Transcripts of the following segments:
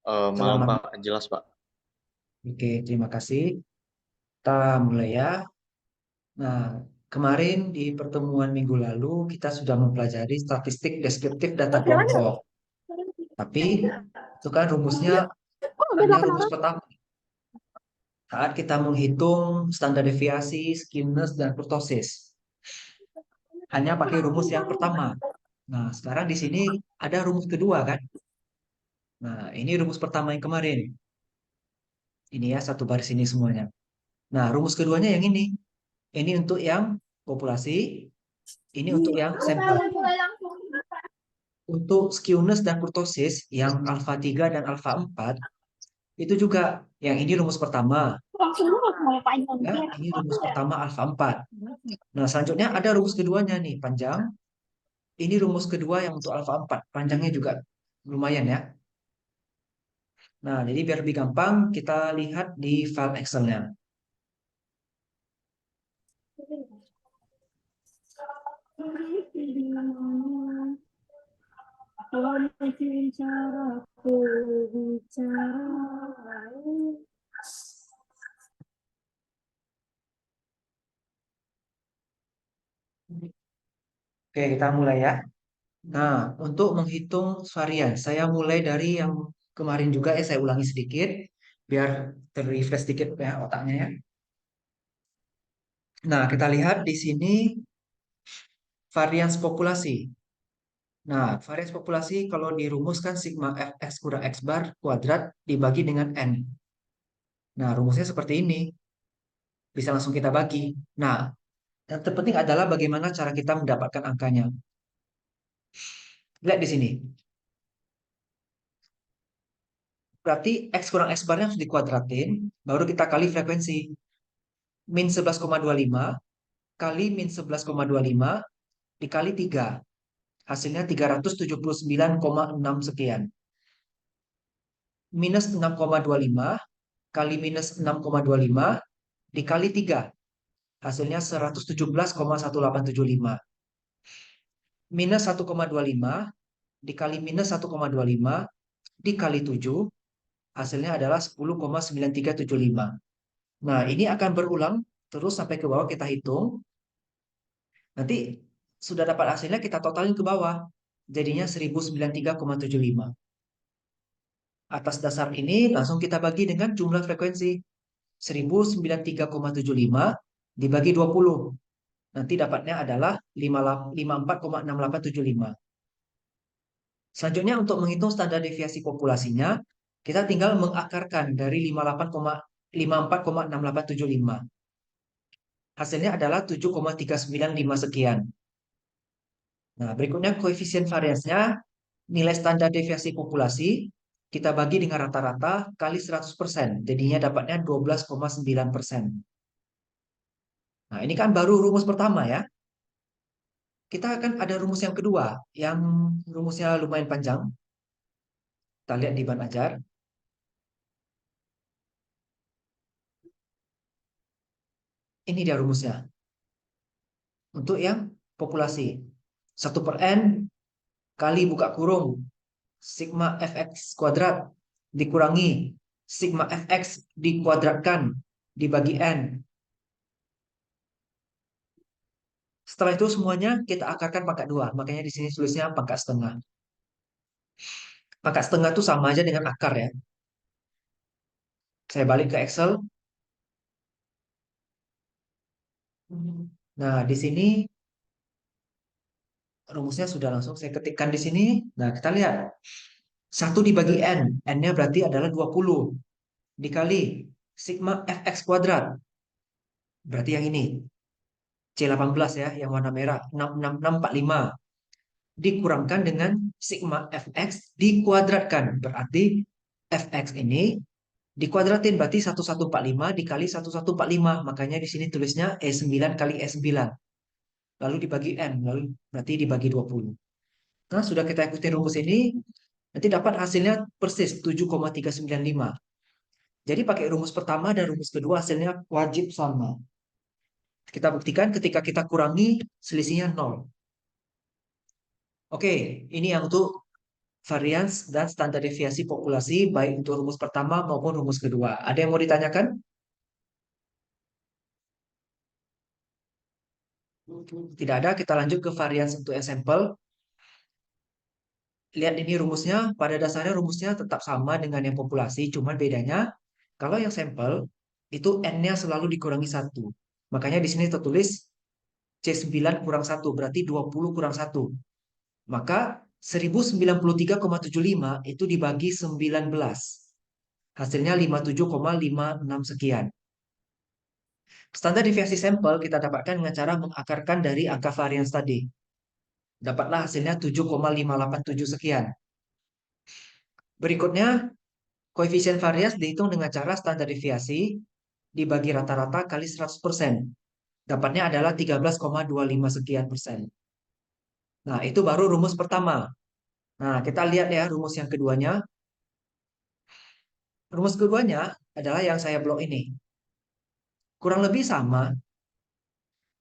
Malam Selamat. Pak, jelas Pak. Oke, terima kasih. Kita mulai ya. Nah, kemarin di pertemuan minggu lalu kita sudah mempelajari statistik deskriptif data kelompok. Tapi itu kan rumusnya hanya rumus pertama. Saat kita menghitung standar deviasi, skewness, dan kurtosis. Hanya pakai rumus yang pertama. Nah, sekarang di sini ada rumus kedua kan? Nah, ini rumus pertama yang kemarin. Ini ya, satu baris ini semuanya. Nah, rumus keduanya yang ini. Ini untuk yang populasi, ini untuk yang sampel. Untuk skewness dan kurtosis yang alfa 3 dan alfa 4 itu juga yang ini rumus pertama ya, ini rumus pertama alfa 4. Nah, selanjutnya ada rumus keduanya nih, panjang. Ini rumus kedua yang untuk alfa 4, panjangnya juga lumayan ya. Nah, jadi biar lebih gampang kita lihat di file Excel-nya. Oke, kita mulai ya. Nah, untuk menghitung varian, saya mulai dari yang kemarin juga ya, saya ulangi sedikit biar terrefresh sedikit ya otaknya ya. Nah, kita lihat di sini varians populasi. Nah, varians populasi kalau dirumuskan sigma fx kurang x bar kuadrat dibagi dengan n. Nah, rumusnya seperti ini. Bisa langsung kita bagi. Nah, yang terpenting adalah bagaimana cara kita mendapatkan angkanya. Lihat di sini. Berarti x kurang x barnya harus dikuadratin, baru kita kali frekuensi. Min 11,25 kali min 11,25 dikali 3. Hasilnya 379,6 sekian. Minus 6,25 kali minus 6,25 dikali 3. Hasilnya 117,1875. Minus 1,25 dikali minus 1,25 dikali 7. Hasilnya adalah 10,9375. Nah, ini akan berulang terus sampai ke bawah kita hitung. Nanti sudah dapat hasilnya kita totalin ke bawah. Jadinya 1093,75. Atas dasar ini langsung kita bagi dengan jumlah frekuensi. 1093,75 dibagi 20. Nanti dapatnya adalah 54,6875. Selanjutnya untuk menghitung standar deviasi populasinya, kita tinggal mengakarkan dari 54,6875. Hasilnya adalah 7,395 sekian. Nah, berikutnya koefisien variansnya, nilai standar deviasi populasi, kita bagi dengan rata-rata kali 100%. Jadinya dapatnya 12,9%. Nah, ini kan baru rumus pertama ya. Kita akan ada rumus yang kedua, yang rumusnya lumayan panjang. Kita lihat di ban ajar. Ini dia rumusnya. Untuk yang populasi. 1/n kali buka kurung sigma fx kuadrat dikurangi sigma fx dikuadratkan dibagi n. Setelah itu semuanya kita akarkan pangkat 2. Makanya di sini tulisnya pangkat setengah. Pangkat setengah itu sama aja dengan akar ya. Saya balik ke Excel. Nah, di sini rumusnya sudah langsung saya ketikkan di sini. Nah, kita lihat. 1 dibagi N. N-nya berarti adalah 20. Dikali sigma fx kuadrat. Berarti yang ini. C18 ya, yang warna merah. 66645. Dikurangkan dengan sigma fx dikuadratkan. Berarti fx ini dikuadratin berarti 1145 dikali 1145. Makanya di sini tulisnya E9 kali E9. Lalu dibagi N. Lalu berarti dibagi 20. Nah, sudah kita ikuti rumus ini. Nanti dapat hasilnya persis 7,395. Jadi pakai rumus pertama dan rumus kedua hasilnya wajib sama. Kita buktikan ketika kita kurangi selisihnya 0. Oke, ini yang untuk varians dan standar deviasi populasi baik untuk rumus pertama maupun rumus kedua. Ada yang mau ditanyakan? Tidak ada, kita lanjut ke varians untuk yang sampel. Lihat ini rumusnya, pada dasarnya rumusnya tetap sama dengan yang populasi, cuman bedanya kalau yang sampel itu N-nya selalu dikurangi satu. Makanya di sini tertulis C9 kurang satu, berarti 20 kurang satu. Maka 1093,75 itu dibagi 19. Hasilnya 57,56 sekian. Standar deviasi sampel kita dapatkan dengan cara mengakarkan dari angka varians tadi. Dapatlah hasilnya 7,587 sekian. Berikutnya, koefisien varians dihitung dengan cara standar deviasi dibagi rata-rata kali 100%. Dapatnya adalah 13,25 sekian persen. Nah, itu baru rumus pertama. Nah, kita lihat ya rumus yang keduanya. Rumus keduanya adalah yang saya blok ini. Kurang lebih sama.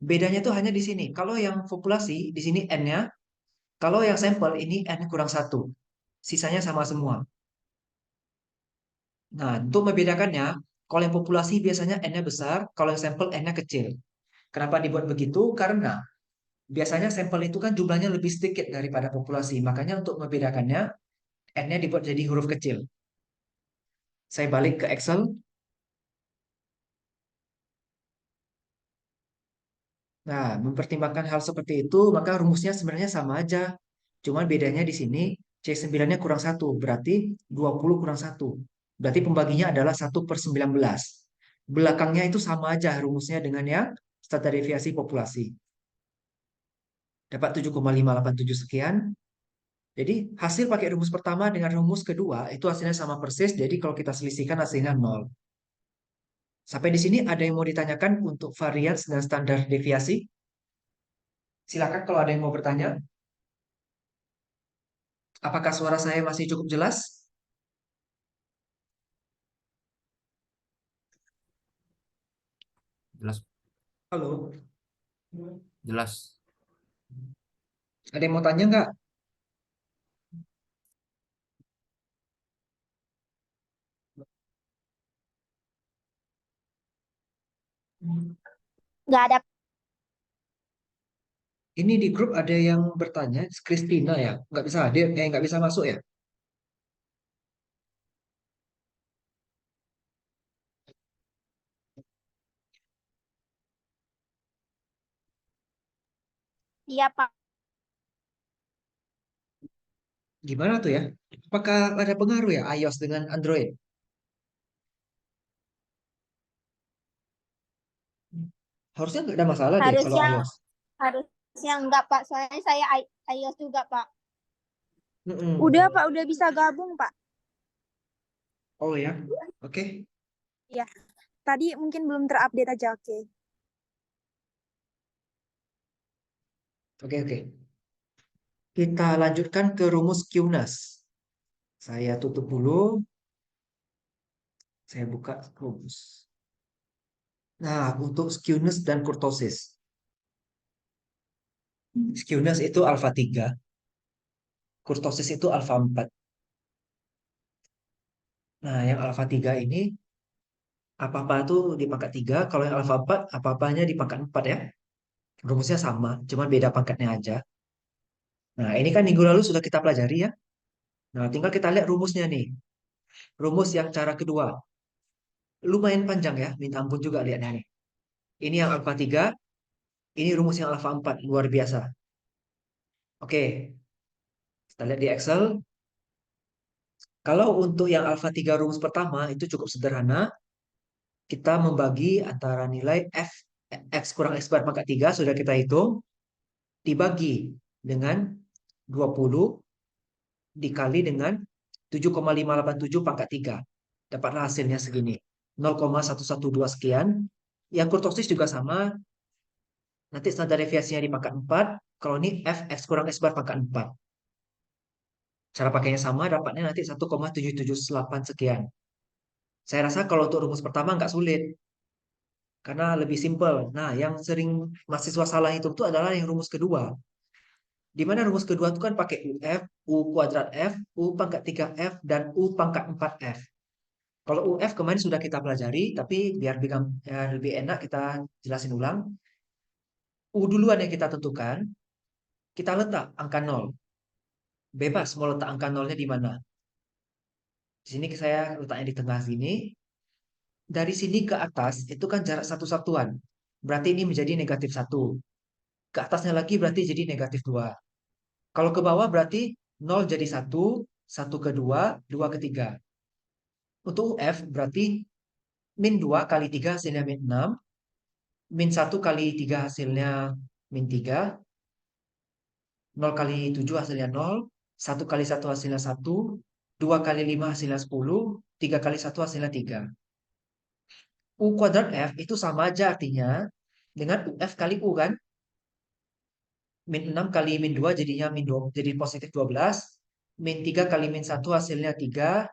Bedanya tuh hanya di sini. Kalau yang populasi, di sini N-nya. Kalau yang sampel, ini N kurang satu. Sisanya sama semua. Nah, untuk membedakannya, kalau yang populasi biasanya N-nya besar, kalau yang sampel N-nya kecil. Kenapa dibuat begitu? Karena biasanya sampel itu kan jumlahnya lebih sedikit daripada populasi. Makanya untuk membedakannya, N-nya dibuat jadi huruf kecil. Saya balik ke Excel. Nah, mempertimbangkan hal seperti itu, maka rumusnya sebenarnya sama aja. Cuman bedanya di sini, C9-nya kurang satu, berarti 20 kurang satu. Berarti pembaginya adalah 1/19. Belakangnya itu sama aja rumusnya dengan yang standar deviasi populasi. Dapat 7,587 sekian. Jadi hasil pakai rumus pertama dengan rumus kedua itu hasilnya sama persis. Jadi kalau kita selisihkan hasilnya 0. Sampai di sini ada yang mau ditanyakan untuk varians dan standar deviasi? Silakan kalau ada yang mau bertanya. Apakah suara saya masih cukup jelas? Jelas, Halo, jelas. ada yang mau tanya nggak? Nggak ada. Ini di grup ada yang bertanya, Christina ya, nggak bisa hadir, nggak bisa masuk ya? Iya, Pak. Gimana tuh ya? Apakah ada pengaruh ya iOS dengan Android? Harusnya nggak ada masalah deh kalau Harusnya iOS. harusnya enggak, Pak. Soalnya saya iOS juga, Pak. Mm-mm. Udah, Pak. Udah bisa gabung, Pak. Oh ya, oke, Iya. Tadi mungkin belum terupdate aja, oke. oke, oke. Kita lanjutkan ke rumus QNAS. Saya tutup dulu, saya buka rumus. Nah, untuk skewness dan kurtosis. Skewness itu alfa 3, kurtosis itu alfa 4. Nah, yang alfa 3 ini apa-apa itu di pangkat 3, kalau yang alfa 4 apa-apanya di pangkat 4 ya. Rumusnya sama, cuma beda pangkatnya aja. Nah, ini kan minggu lalu sudah kita pelajari ya. Nah, tinggal kita lihat rumusnya nih. Rumus yang cara kedua. Lumayan panjang ya, minta ampun juga lihatnya nih. Ini yang alfa 3, ini rumus yang alfa 4, luar biasa. Oke, kita lihat di Excel. Kalau untuk yang alfa 3 rumus pertama itu cukup sederhana. Kita membagi antara nilai f x kurang x bar pangkat 3 sudah kita hitung dibagi dengan 20 dikali dengan 7,587 pangkat 3. Dapatlah hasilnya segini. 0,112 sekian. Yang kurtosis juga sama. Nanti standar deviasinya di pangkat 4. Kalau ini f x kurang x bar pangkat 4. Cara pakainya sama, dapatnya nanti 1,778 sekian. Saya rasa kalau untuk rumus pertama nggak sulit. Karena lebih simpel. Nah, yang sering mahasiswa salah itu adalah yang rumus kedua. Di mana rumus kedua itu kan pakai UF, U kuadrat F, U pangkat 3F, dan U pangkat 4F. Kalau UF kemarin sudah kita pelajari, tapi biar lebih enak kita jelasin ulang. U duluan yang kita tentukan, kita letak angka 0. Bebas mau letak angka nolnya di mana. Di sini saya letaknya di tengah sini. Dari sini ke atas itu kan jarak satu satuan. Berarti ini menjadi negatif 1. Ke atasnya lagi berarti jadi negatif 2. Kalau ke bawah berarti 0 jadi 1, 1 ke 2, 2 ke 3. Untuk UF berarti min 2 kali 3 hasilnya min 6, min 1 kali 3 hasilnya min 3, 0 kali 7 hasilnya 0, 1 kali 1 hasilnya 1, 2 kali 5 hasilnya 10, 3 kali 1 hasilnya 3. U kuadrat F itu sama aja artinya dengan UF kali U kan. Min 6 kali min 2 jadinya min 2, jadi positif 12. Min 3 kali min 1 hasilnya 3.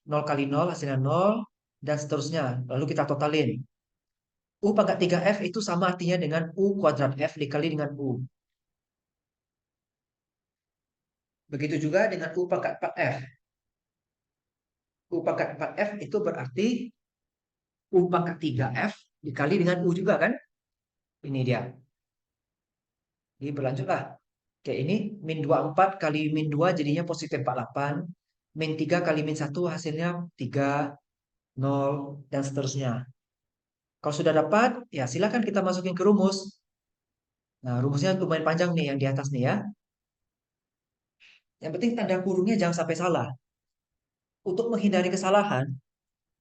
0 kali 0 hasilnya 0. Dan seterusnya. Lalu kita totalin. U pangkat 3F itu sama artinya dengan U kuadrat F dikali dengan U. Begitu juga dengan U pangkat 4F. U pangkat 4F itu berarti U pangkat 3F dikali dengan U juga kan. Ini dia. Jadi berlanjutlah. Kayak ini, min 24 kali min 2 jadinya positif 48. Min 3 kali min 1 hasilnya 3, 0, dan seterusnya. Kalau sudah dapat, ya silakan kita masukin ke rumus. Nah, rumusnya lumayan panjang nih yang di atas nih ya. Yang penting tanda kurungnya jangan sampai salah. Untuk menghindari kesalahan,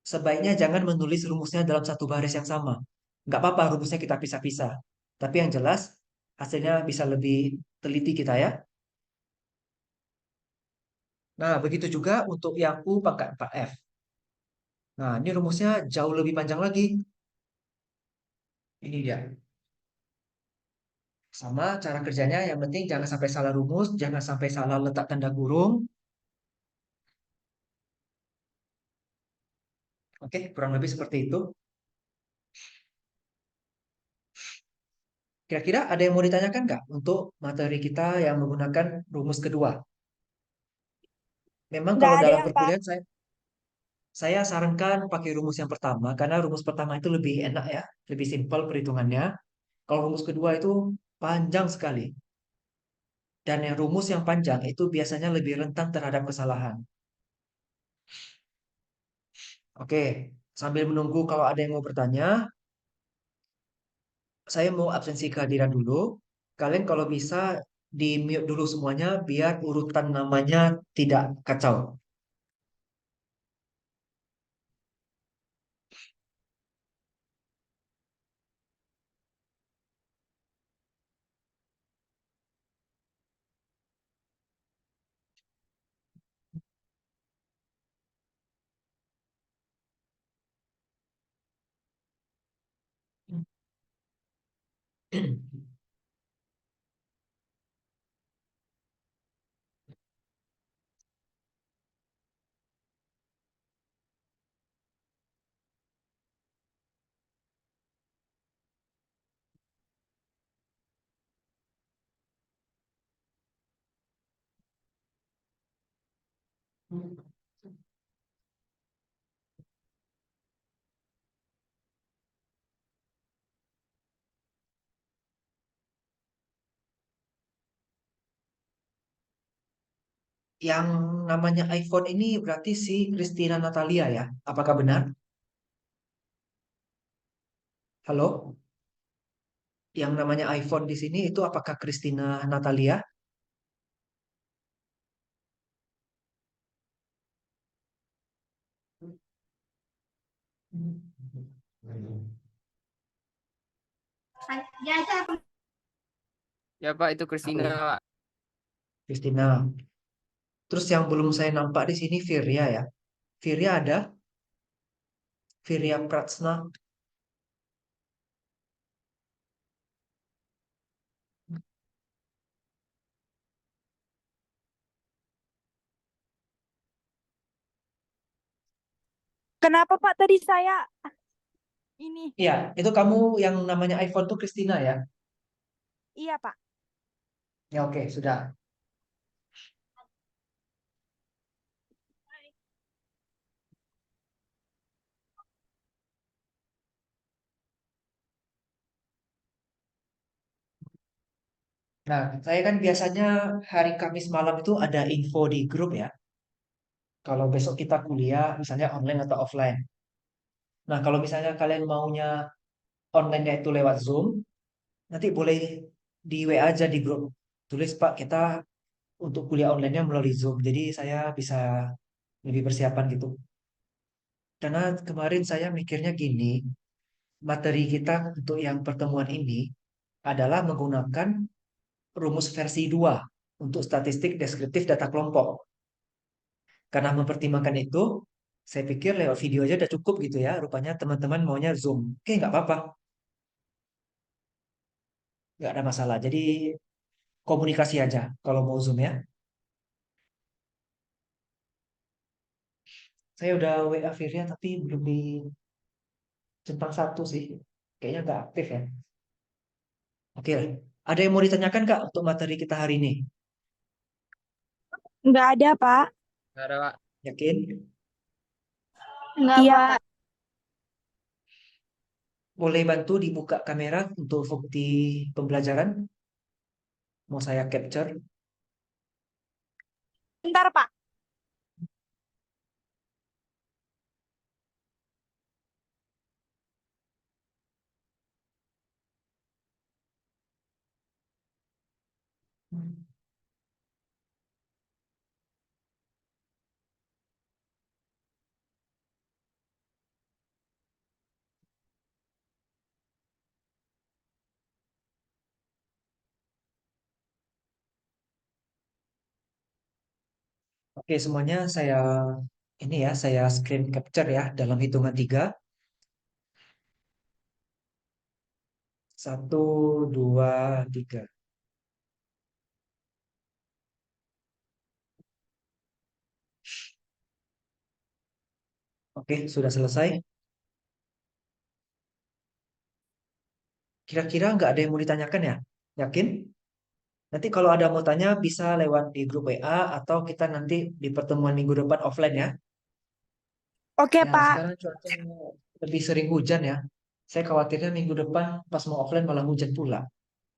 sebaiknya jangan menulis rumusnya dalam satu baris yang sama. Nggak apa-apa rumusnya kita pisah-pisah. Tapi yang jelas, hasilnya bisa lebih teliti kita ya. Nah, begitu juga untuk yang U pangkat 4F. Nah, ini rumusnya jauh lebih panjang lagi. Ini dia. Sama cara kerjanya, yang penting jangan sampai salah rumus, jangan sampai salah letak tanda kurung. Oke, kurang lebih seperti itu. Kira-kira ada yang mau ditanyakan nggak untuk materi kita yang menggunakan rumus kedua? Memang Nggak kalau ada dalam yang Pak. perkuliahan saya sarankan pakai rumus yang pertama, karena rumus pertama itu lebih enak ya, lebih simpel perhitungannya. Kalau rumus kedua itu panjang sekali. Dan yang rumus yang panjang itu biasanya lebih rentan terhadap kesalahan. Oke, sambil menunggu kalau ada yang mau bertanya, saya mau absensi kehadiran dulu. Kalian kalau bisa di mute dulu semuanya biar urutan namanya tidak kacau. Yang namanya iPhone ini berarti si Christina Natalia ya? Apakah benar? Halo? Yang namanya iPhone di sini itu apakah Christina Natalia? Ya, aja. Ya Pak, itu Christina Halo, Pak. Christina. Terus yang belum saya nampak di sini Virya ya. Virya ada? Virya Pratsna. Kenapa Pak tadi saya ini? Iya, itu kamu yang namanya iPhone tuh Christina ya? Iya Pak. Ya oke, sudah. Nah, saya kan biasanya hari Kamis malam itu ada info di grup ya. Kalau besok kita kuliah, misalnya online atau offline. Nah, kalau misalnya kalian maunya online-nya itu lewat Zoom, nanti boleh di WA aja di grup. Tulis, Pak, kita untuk kuliah online-nya melalui Zoom. Jadi saya bisa lebih persiapan gitu. Karena kemarin saya mikirnya gini, materi kita untuk yang pertemuan ini adalah menggunakan rumus versi 2 untuk statistik deskriptif data kelompok. Karena mempertimbangkan itu, saya pikir lewat video aja udah cukup gitu ya. Rupanya teman-teman maunya Zoom. Oke, nggak apa-apa. Nggak ada masalah. Jadi komunikasi aja kalau mau Zoom ya. Saya udah WA Virya tapi belum di centang satu sih. Kayaknya nggak aktif ya. Oke, ada yang mau ditanyakan Kak untuk materi kita hari ini? Nggak ada, Pak. Nggak ada, Pak. Yakin? Enggak, Iya, Pak. Pak. Boleh bantu dibuka kamera untuk bukti pembelajaran? Mau saya capture? Bentar, Pak. Oke, semuanya saya screen capture ya dalam hitungan 3. 1, 2, 3. Oke, sudah selesai. Kira-kira nggak ada yang mau ditanyakan ya? Yakin? Nanti kalau ada mau tanya bisa lewat di grup WA atau kita nanti di pertemuan minggu depan offline ya. Oke, Ya, Pak. sekarang cuacanya lebih sering hujan ya. Saya khawatirnya minggu depan pas mau offline malah hujan pula.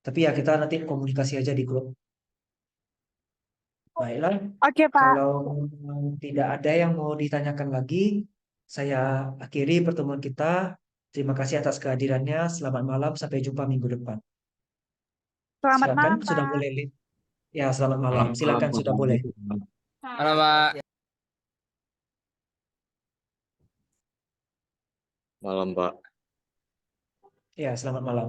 Tapi ya kita nanti komunikasi aja di grup. Baiklah, Oke, Pak. kalau tidak ada yang mau ditanyakan lagi, saya akhiri pertemuan kita. Terima kasih atas kehadirannya. Selamat malam, sampai jumpa minggu depan. Selamat Silakan, malam, sudah Pak. boleh. Ya, selamat malam. Malam, Silakan, sudah boleh. Halo, Pak. malam, Pak. Ya, selamat malam.